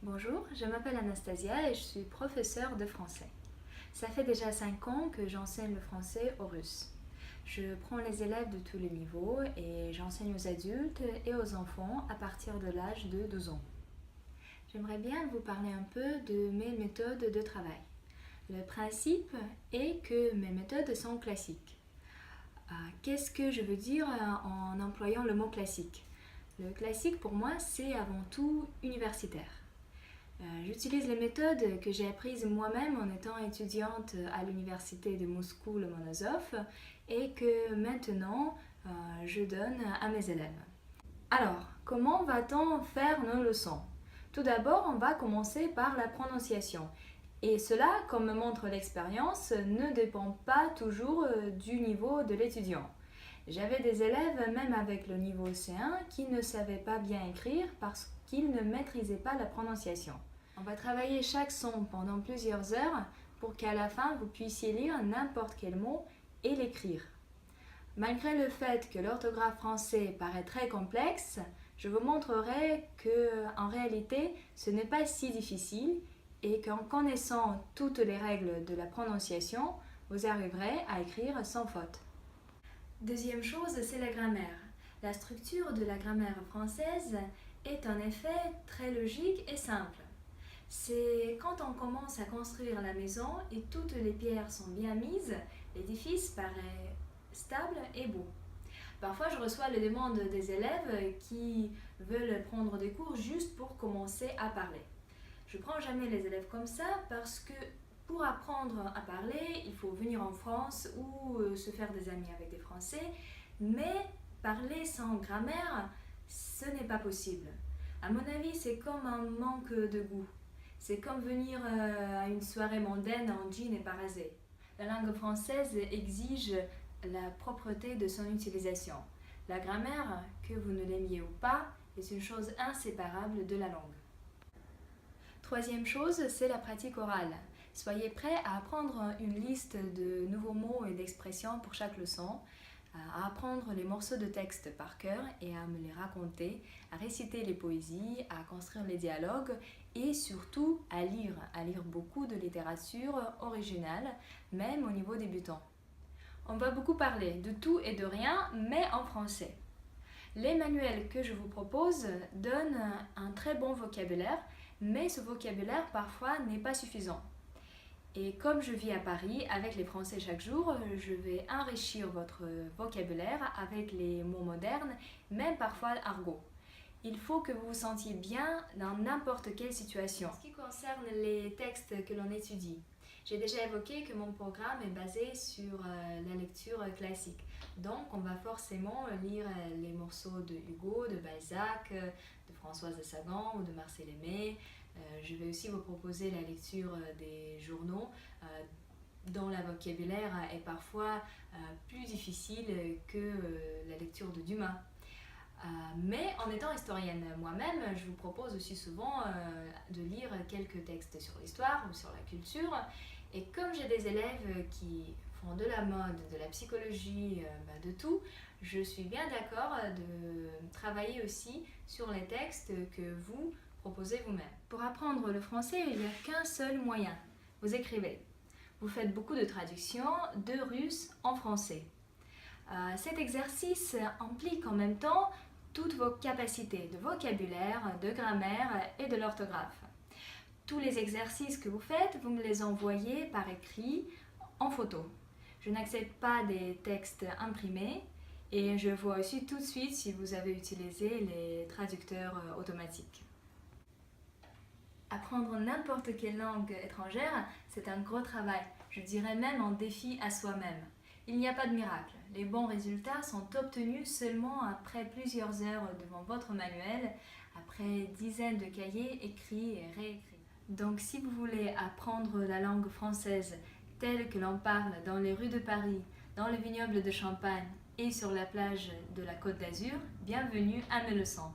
Bonjour, je m'appelle Anastasia et je suis professeure de français. Ça fait déjà 5 ans que j'enseigne le français aux Russes. Je prends les élèves de tous les niveaux et j'enseigne aux adultes et aux enfants à partir de l'âge de 12 ans. J'aimerais bien vous parler un peu de mes méthodes de travail. Le principe est que mes méthodes sont classiques. Qu'est-ce que je veux dire en employant le mot classique? Le classique pour moi c'est avant tout universitaire. J'utilise les méthodes que j'ai apprises moi-même en étant étudiante à l'université de Moscou Lomonosov et que maintenant je donne à mes élèves. Alors, comment va-t-on faire nos leçons? Tout d'abord, on va commencer par la prononciation. Et cela, comme me montre l'expérience, ne dépend pas toujours du niveau de l'étudiant. J'avais des élèves, même avec le niveau C1, qui ne savaient pas bien écrire parce qu'ils ne maîtrisaient pas la prononciation. On va travailler chaque son pendant plusieurs heures pour qu'à la fin vous puissiez lire n'importe quel mot et l'écrire. Malgré le fait que l'orthographe français paraît très complexe, je vous montrerai qu'en réalité ce n'est pas si difficile et qu'en connaissant toutes les règles de la prononciation, vous arriverez à écrire sans faute. Deuxième chose, c'est la grammaire. La structure de la grammaire française est en effet très logique et simple. C'est quand on commence à construire la maison et toutes les pierres sont bien mises, l'édifice paraît stable et beau. Parfois, je reçois les demandes des élèves qui veulent prendre des cours juste pour commencer à parler. Je ne prends jamais les élèves comme ça parce que pour apprendre à parler, il faut venir en France ou se faire des amis avec des Français, mais parler sans grammaire, ce n'est pas possible. À mon avis, c'est comme un manque de goût. C'est comme venir à une soirée mondaine en jean et pas rasé. La langue française exige la propreté de son utilisation. La grammaire, que vous ne l'aimiez ou pas, est une chose inséparable de la langue. Troisième chose, c'est la pratique orale. Soyez prêts à apprendre une liste de nouveaux mots et d'expressions pour chaque leçon, à apprendre les morceaux de texte par cœur et à me les raconter, à réciter les poésies, à construire les dialogues et surtout à lire beaucoup de littérature originale, même au niveau débutant. On va beaucoup parler de tout et de rien, mais en français. Les manuels que je vous propose donnent un très bon vocabulaire, mais ce vocabulaire parfois n'est pas suffisant. Et comme je vis à Paris avec les Français chaque jour, je vais enrichir votre vocabulaire avec les mots modernes, même parfois argot. Il faut que vous vous sentiez bien dans n'importe quelle situation. En ce qui concerne les textes que l'on étudie, j'ai déjà évoqué que mon programme est basé sur la lecture classique. Donc on va forcément lire les morceaux de Hugo, de Balzac, de Françoise de Sagan ou de Marcel Aimé. Je vais aussi vous proposer la lecture des journaux dont le vocabulaire est parfois plus difficile que la lecture de Dumas. Mais en étant historienne moi-même, je vous propose aussi souvent de lire quelques textes sur l'histoire ou sur la culture. Et comme j'ai des élèves qui font de la mode, de la psychologie, de tout, je suis bien d'accord de travailler aussi sur les textes que vous proposez vous-même. Pour apprendre le français, il n'y a qu'un seul moyen. Vous écrivez. Vous faites beaucoup de traductions de russe en français. Cet exercice implique en même temps toutes vos capacités de vocabulaire, de grammaire et de l'orthographe. Tous les exercices que vous faites, vous me les envoyez par écrit en photo. Je n'accepte pas des textes imprimés et je vois aussi tout de suite si vous avez utilisé les traducteurs automatiques. Apprendre n'importe quelle langue étrangère, c'est un gros travail, je dirais même un défi à soi-même. Il n'y a pas de miracle. Les bons résultats sont obtenus seulement après plusieurs heures devant votre manuel, après dizaines de cahiers écrits et réécrits. Donc si vous voulez apprendre la langue française telle que l'on parle dans les rues de Paris, dans les vignobles de Champagne et sur la plage de la Côte d'Azur, bienvenue à mes leçons.